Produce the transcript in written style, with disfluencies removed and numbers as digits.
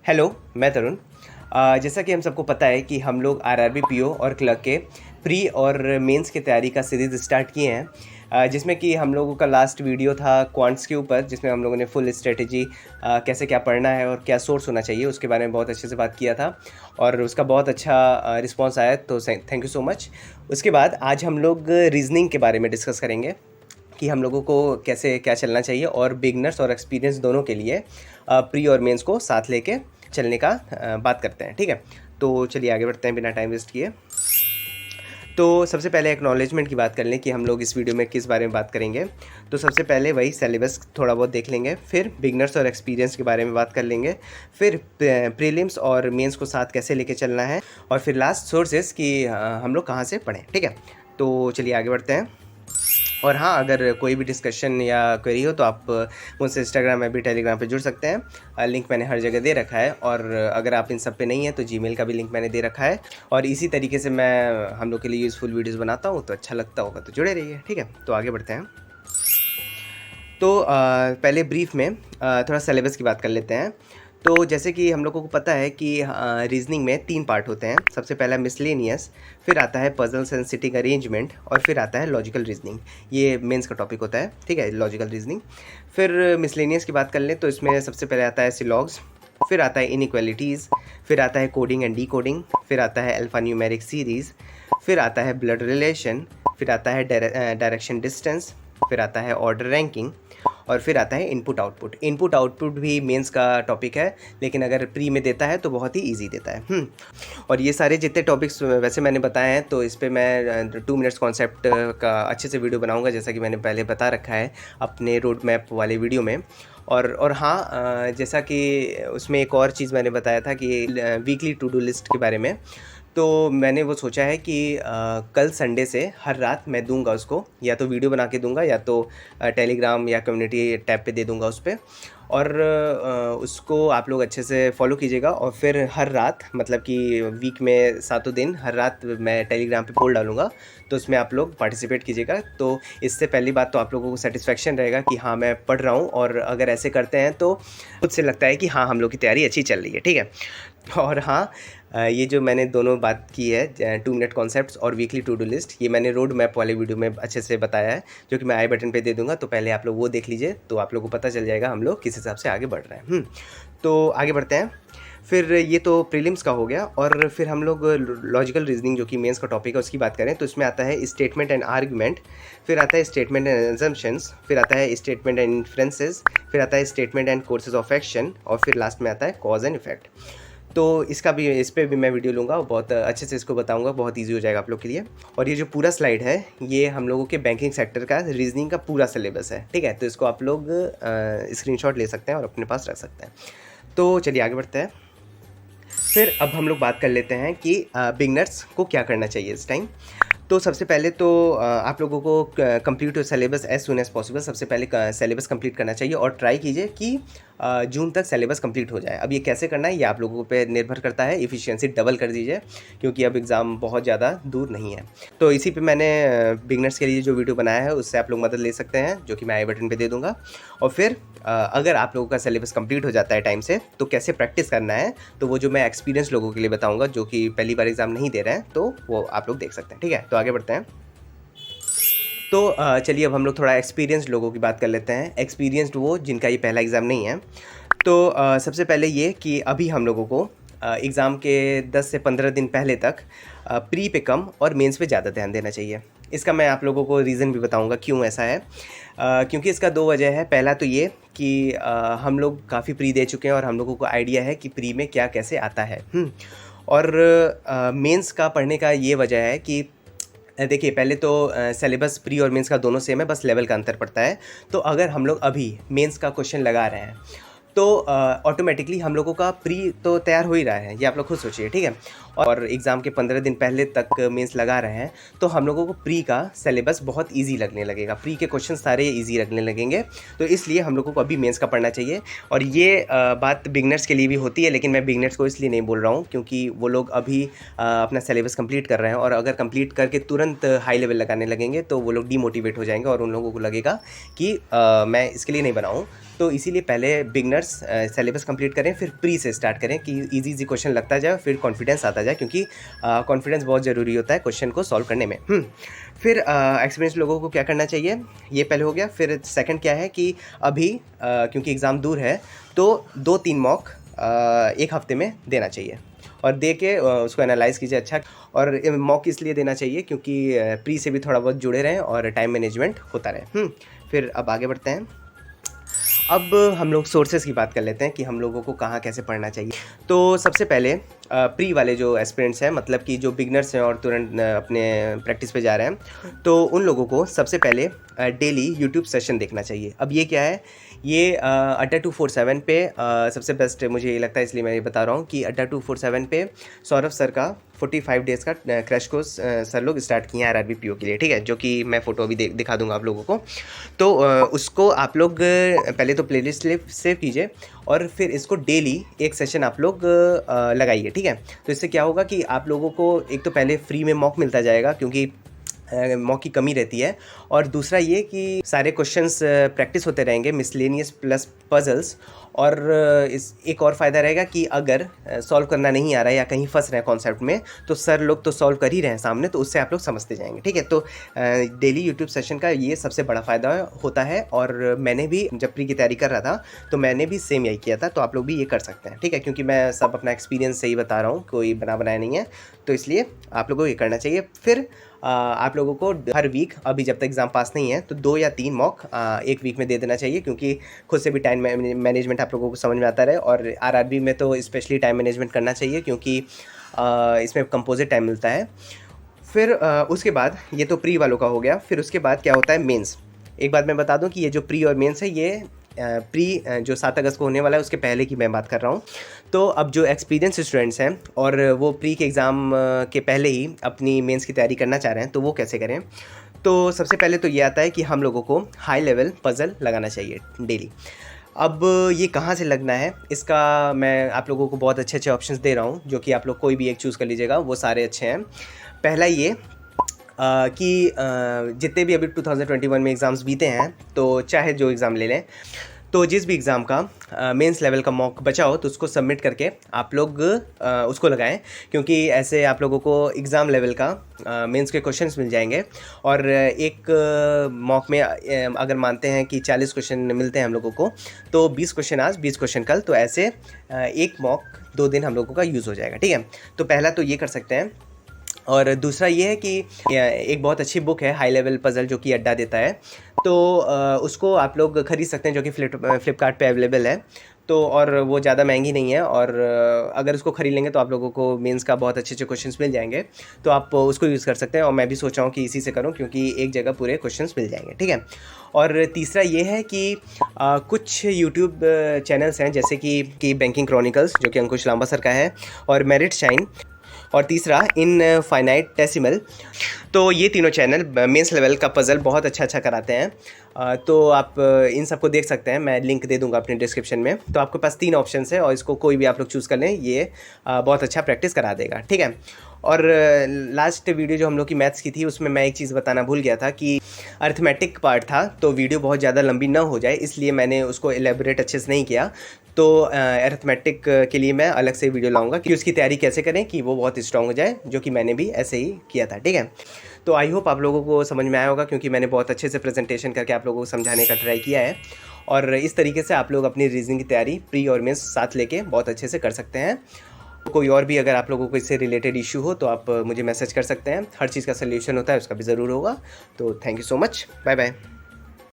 Hello, मैं तरुण। जैसा कि हम सबको पता है कि हम लोग आरआरबी पीओ और क्लर्क के प्री और मेंस की तैयारी का सीरीज़ स्टार्ट किए हैं, जिसमें कि हम लोगों का लास्ट वीडियो था क्वांट्स के ऊपर, जिसमें हम लोगों ने फुल स्ट्रेटजी कैसे क्या पढ़ना है और क्या सोर्स होना चाहिए उसके बारे में बहुत अच्छे से बात किया था और उसका बहुत अच्छा रिस्पॉन्स आया, तो थैंक यू सो मच। उसके बाद आज हम लोग रीजनिंग के बारे में डिस्कस करेंगे कि हम लोगों को कैसे क्या चलना चाहिए और बिगनर्स और एक्सपीरियंस दोनों के लिए प्री और मेंस को साथ लेके चलने का बात करते हैं। ठीक है, तो चलिए आगे बढ़ते हैं बिना टाइम वेस्ट किए। तो सबसे पहले एक्नॉलेजमेंट की बात कर लें कि हम लोग इस वीडियो में किस बारे में बात करेंगे। तो सबसे पहले वही सिलेबस थोड़ा बहुत देख लेंगे, फिर बिगनर्स और एक्सपीरियंस के बारे में बात कर लेंगे, फिर प्रीलिम्स और मेंस को साथ कैसे लेके चलना है, और फिर लास्ट सोर्सेस कि हम लोग कहाँ से पढ़ें। ठीक है, तो चलिए आगे बढ़ते हैं। और हाँ, अगर कोई भी डिस्कशन या क्वेरी हो तो आप मुझसे इंस्टाग्राम में भी टेलीग्राम पे जुड़ सकते हैं। लिंक मैंने हर जगह दे रखा है, और अगर आप इन सब पे नहीं हैं तो जीमेल का भी लिंक मैंने दे रखा है। और इसी तरीके से मैं हम लोग के लिए यूज़फुल वीडियोज़ बनाता हूँ, तो अच्छा लगता होगा तो जुड़े रहिए। ठीक है, तो आगे बढ़ते हैं। तो पहले ब्रीफ में थोड़ा सिलेबस की बात कर लेते हैं। तो जैसे कि हम लोगों को पता है कि रीजनिंग में 3 पार्ट होते हैं। सबसे पहला मिसलेनियस, फिर आता है पजल्स एंड सिटिंग अरेंजमेंट, और फिर आता है लॉजिकल रीजनिंग। ये मेंस का टॉपिक होता है, ठीक है, लॉजिकल रीजनिंग। फिर मिसलेनियस की बात कर लें तो इसमें सबसे पहले आता है सिलॉग्स, फिर आता है इनइक्वालिटीज़, फिर आता है कोडिंग एंड डीकोडिंग, फिर आता है अल्फा न्यूमेरिक सीरीज़, फिर आता है ब्लड रिलेशन, फिर आता है डायरेक्शन डिस्टेंस, फिर आता है ऑर्डर रैंकिंग, और फिर आता है इनपुट आउटपुट। इनपुट आउटपुट भी मेंस का टॉपिक है, लेकिन अगर प्री में देता है तो बहुत ही इजी देता है। और ये सारे जितने टॉपिक्स वैसे मैंने बताए हैं, तो इस पर मैं 2 मिनट्स कॉन्सेप्ट का अच्छे से वीडियो बनाऊंगा, जैसा कि मैंने पहले बता रखा है अपने रोड मैप वाले वीडियो में। और हाँ, जैसा कि उसमें एक और चीज़ मैंने बताया था कि वीकली टू डू लिस्ट के बारे में। तो मैंने वो सोचा है कि कल संडे से हर रात मैं दूंगा उसको, या तो वीडियो बना के दूंगा, या तो टेलीग्राम या कम्युनिटी टैब पे दे दूंगा उस पर। और उसको आप लोग अच्छे से फॉलो कीजिएगा, और फिर हर रात, मतलब कि वीक में 7 दिन हर रात मैं टेलीग्राम पे पोल डालूंगा, तो उसमें आप लोग पार्टिसिपेट कीजिएगा। तो इससे पहली बात तो आप लोगों को सेटिस्फेक्शन रहेगा कि हाँ मैं पढ़ रहा हूँ, और अगर ऐसे करते हैं तो खुद से लगता है कि हाँ हम लोग की तैयारी अच्छी चल रही है। ठीक है, और हाँ, ये जो मैंने दोनों बात की है 2 मिनट कॉन्सेप्ट्स और वीकली टू डू लिस्ट, ये मैंने रोड मैप वाले वीडियो में अच्छे से बताया है, जो कि मैं आई बटन पे दे दूंगा। तो पहले आप लोग वो देख लीजिए, तो आप लोगों को पता चल जाएगा हम लोग किस हिसाब से आगे बढ़ रहे हैं। तो आगे बढ़ते हैं। फिर ये तो प्रीलिम्स का हो गया, और फिर हम लोग लॉजिकल रीजनिंग जो कि मेंस का टॉपिक है उसकी बात करें तो इसमें आता है स्टेटमेंट एंड आर्गुमेंट, फिर आता है स्टेटमेंट एंड अजम्पशंस, फिर आता है स्टेटमेंट एंड इन्फ्रेंसेस, फिर आता है statement and courses of action, और फिर लास्ट में आता है कॉज एंड इफेक्ट। तो इसका भी, इस पर भी मैं वीडियो लूँगा और बहुत अच्छे से इसको बताऊँगा, बहुत ईजी हो जाएगा आप लोग के लिए। और ये जो पूरा स्लाइड है, ये हम लोगों के बैंकिंग सेक्टर का रीजनिंग का पूरा सिलेबस है। ठीक है, तो इसको आप लोग स्क्रीनशॉट ले सकते हैं और अपने पास रख सकते हैं। तो चलिए आगे बढ़ते हैं। फिर अब हम लोग बात कर लेते हैं कि बिगनर्स को क्या करना चाहिए इस टाइम। तो सबसे पहले तो आप लोगों को complete your syllabus as soon as possible. सबसे पहले सिलेबस कंप्लीट करना चाहिए, और ट्राई कीजिए कि जून तक सिलेबस कंप्लीट हो जाए। अब ये कैसे करना है ये आप लोगों पे निर्भर करता है। इफ़िशियंसी डबल कर दीजिए, क्योंकि अब एग्ज़ाम बहुत ज़्यादा दूर नहीं है। तो इसी पे मैंने बिगनर्स के लिए जो वीडियो बनाया है उससे आप लोग मदद ले सकते हैं, जो कि मैं आई बटन पे दे दूँगा। और फिर अगर आप लोगों का सिलेबस कंप्लीट हो जाता है टाइम से, तो कैसे प्रैक्टिस करना है, तो वो जो मैं एक्सपीरियंस लोगों के लिए बताऊँगा जो कि पहली बार एग्ज़ाम नहीं दे रहे हैं, तो वो आप लोग देख सकते हैं। ठीक है, तो आगे बढ़ते हैं। तो चलिए अब हम लोग थोड़ा एक्सपीरियंस्ड लोगों की बात कर लेते हैं। एक्सपीरियंस्ड वो जिनका ये पहला एग्ज़ाम नहीं है। तो सबसे पहले ये कि अभी हम लोगों को एग्ज़ाम के 10 से 15 दिन पहले तक प्री पे कम और मेंस पे ज़्यादा ध्यान देना चाहिए। इसका मैं आप लोगों को रीज़न भी बताऊंगा क्यों ऐसा है। क्योंकि इसका 2 वजह है। पहला तो ये कि हम लोग काफ़ी प्री दे चुके हैं और हम लोगों को आइडिया है कि प्री में क्या कैसे आता है। और मेंस का पढ़ने का ये वजह है कि देखिए, पहले तो सिलेबस प्री और मेंस का दोनों सेम है, बस लेवल का अंतर पड़ता है। तो अगर हम लोग अभी मेंस का क्वेश्चन लगा रहे हैं तो ऑटोमेटिकली हम लोगों का प्री तो तैयार हो ही रहा है, ये आप लोग खुद सोचिए। ठीक है, और एग्ज़ाम के 15 दिन पहले तक मेंस लगा रहे हैं, तो हम लोगों को प्री का सिलेबस बहुत इजी लगने लगेगा, प्री के क्वेश्चन सारे इजी लगने लगेंगे। तो इसलिए हम लोगों को अभी मेंस का पढ़ना चाहिए। और ये बात बिगनर्स के लिए भी होती है, लेकिन मैं बिगनर्स को इसलिए नहीं बोल रहा हूँ क्योंकि वो लोग अभी अपना सिलेबस कंप्लीट कर रहे हैं, और अगर कंप्लीट करके तुरंत हाई लेवल लगाने लगेंगे तो वो लोग डीमोटिवेट हो जाएंगे और उन लोगों को लगेगा कि मैं इसके लिए नहीं बनाऊँ। तो इसीलिए पहले बिगनर्स सिलेबस कंप्लीट करें, फिर प्री से स्टार्ट करें कि इजी इजी क्वेश्चन लगता जाए, फिर कॉन्फिडेंस आता जाए, क्योंकि कॉन्फिडेंस बहुत ज़रूरी होता है क्वेश्चन को सॉल्व करने में। फिर एक्सपीरियंस लोगों को क्या करना चाहिए, ये पहले हो गया। फिर सेकंड क्या है कि अभी क्योंकि एग्ज़ाम दूर है तो 2-3 मॉक एक हफ्ते में देना चाहिए, और दे के उसको एनालाइज़ कीजिए अच्छा। और मॉक इसलिए देना चाहिए क्योंकि प्री से भी थोड़ा बहुत जुड़े रहें और टाइम मैनेजमेंट होता रहे। फिर अब आगे बढ़ते हैं। अब हम लोग सोर्सेज़ की बात कर लेते हैं कि हम लोगों को कहाँ कैसे पढ़ना चाहिए। तो सबसे पहले प्री वाले जो एस्पिरेंट्स हैं, मतलब कि जो बिगनर्स हैं और तुरंत अपने प्रैक्टिस पे जा रहे हैं, तो उन लोगों को सबसे पहले डेली यूट्यूब सेशन देखना चाहिए। अब ये क्या है, ये अड्डा 247 पे सबसे बेस्ट मुझे ये लगता है, इसलिए मैं ये बता रहा हूँ कि अड्डा 247 पे सौरभ सर का 45 डेज़ का क्रैश कोर्स सर लोग स्टार्ट किए हैं आरआरबी पीओ के लिए, ठीक है, जो कि मैं फ़ोटो अभी दिखा दूंगा आप लोगों को। तो उसको आप लोग पहले तो प्लेलिस्ट सेव कीजिए, और फिर इसको डेली एक सेशन आप लोग लगाइए, ठीक है। तो इससे क्या होगा कि आप लोगों को एक तो पहले फ्री में मॉक मिलता जाएगा, क्योंकि मॉक की कमी रहती है, और दूसरा ये कि सारे क्वेश्चंस प्रैक्टिस होते रहेंगे, मिसलेनियस प्लस पजल्स। और इस एक और फ़ायदा रहेगा कि अगर सॉल्व करना नहीं आ रहा है या कहीं फंस रहे हैं कॉन्सेप्ट में, तो सर लोग तो सॉल्व कर ही रहे हैं सामने, तो उससे आप लोग समझते जाएंगे, ठीक है। तो डेली यूट्यूब सेशन का ये सबसे बड़ा फ़ायदा होता है, और मैंने भी जब प्री की तैयारी कर रहा था तो मैंने भी सेम यही किया था, तो आप लोग भी ये कर सकते हैं, ठीक है, क्योंकि मैं सब अपना एक्सपीरियंस से ही बता रहा हूँ, कोई बनाया नहीं है, तो इसलिए आप लोगों को ये करना चाहिए। फिर आप लोगों को हर वीक, अभी जब तक एग्ज़ाम पास नहीं है, तो 2 या 3 मॉक एक वीक में दे देना चाहिए, क्योंकि खुद से भी टाइम मैनेजमेंट आप लोगों को समझ में आता रहे। और आरआरबी में तो स्पेशली टाइम मैनेजमेंट करना चाहिए, क्योंकि इसमें कंपोजिट टाइम मिलता है। फिर उसके बाद ये तो प्री वालों का हो गया। फिर उसके बाद क्या होता है, मेंस। एक बात मैं बता दूं कि ये जो प्री और मेंस है, ये प्री जो 7 अगस्त को होने वाला है उसके पहले की मैं बात कर रहा हूँ। तो अब जो एक्सपीरियंस स्टूडेंट्स हैं और वो प्री के एग्ज़ाम के पहले ही अपनी मेंस की तैयारी करना चाह रहे हैं, तो वो कैसे करें। तो सबसे पहले तो ये आता है कि हम लोगों को हाई लेवल पज़ल लगाना चाहिए डेली। अब ये कहाँ से लगना है, इसका मैं आप लोगों को बहुत अच्छे अच्छे ऑप्शंस दे रहा हूँ, जो कि आप लोग कोई भी एक चूज़ कर लीजिएगा, वो सारे अच्छे हैं। पहला ये कि जितने भी अभी 2021 में एग्ज़ाम्स बीते हैं, तो चाहे जो एग्ज़ाम ले लें, तो जिस भी एग्ज़ाम का मेंस लेवल का मॉक बचा हो, तो उसको सबमिट करके आप लोग उसको लगाएं, क्योंकि ऐसे आप लोगों को एग्ज़ाम लेवल का मेंस के क्वेश्चंस मिल जाएंगे। और एक मॉक में अगर मानते हैं कि 40 क्वेश्चन मिलते हैं हम लोगों को, तो 20 क्वेश्चन आज 20 क्वेश्चन कल, तो ऐसे एक मॉक 2 दिन हम लोगों का यूज़ हो जाएगा, ठीक है। तो पहला तो ये कर सकते हैं। और दूसरा ये है कि एक बहुत अच्छी बुक है हाई लेवल पज़ल, जो कि अड्डा देता है, तो उसको आप लोग ख़रीद सकते हैं, जो कि फ्लिपकार्ट पे अवेलेबल है। तो और वो ज़्यादा महंगी नहीं है, और अगर उसको ख़रीद लेंगे तो आप लोगों को मेंस का बहुत अच्छे अच्छे क्वेश्चंस मिल जाएंगे, तो आप उसको यूज़ कर सकते हैं। और मैं भी सोच रहा हूँ कि इसी से करूँ, क्योंकि एक जगह पूरे क्वेश्चंस मिल जाएंगे, ठीक है। और तीसरा ये है कि कुछ यूट्यूब चैनल्स हैं, जैसे कि बैंकिंग क्रॉनिकल्स, जो कि अंकुश लांबा सर का है, और मेरिट शाइन, और तीसरा इन फाइनाइट डेसिमल। तो ये तीनों चैनल मेंस लेवल का पज़ल बहुत अच्छा कराते हैं। तो आप इन सबको देख सकते हैं, मैं लिंक दे दूंगा अपने डिस्क्रिप्शन में। तो आपके पास 3 ऑप्शंस है, और इसको कोई भी आप लोग चूज़ कर लें, ये बहुत अच्छा प्रैक्टिस करा देगा, ठीक है। और लास्ट वीडियो जो हम लोग की मैथ्स की थी, उसमें मैं एक चीज़ बताना भूल गया था कि अर्थमेटिक पार्ट था, तो वीडियो बहुत ज़्यादा लंबी ना हो जाए, इसलिए मैंने उसको एलेबोरेट अच्छे से नहीं किया। तो अर्थमेटिक के लिए मैं अलग से वीडियो लाऊंगा कि उसकी तैयारी कैसे करें कि वो बहुत स्ट्रॉन्ग हो जाए, जो कि मैंने भी ऐसे ही किया था, ठीक है। तो आई होप आप लोगों को समझ में आया होगा, क्योंकि मैंने बहुत अच्छे से प्रेजेंटेशन करके आप लोगों को समझाने का ट्राई किया है। और इस तरीके से आप लोग अपनी रीजनिंग की तैयारी प्री और मेंस साथ लेके बहुत अच्छे से कर सकते हैं। कोई और भी अगर आप लोगों को इससे रिलेटेड इशू हो, तो आप मुझे मैसेज कर सकते हैं। हर चीज़ का सल्यूशन होता है, उसका भी ज़रूर होगा। तो thank you so much, bye bye.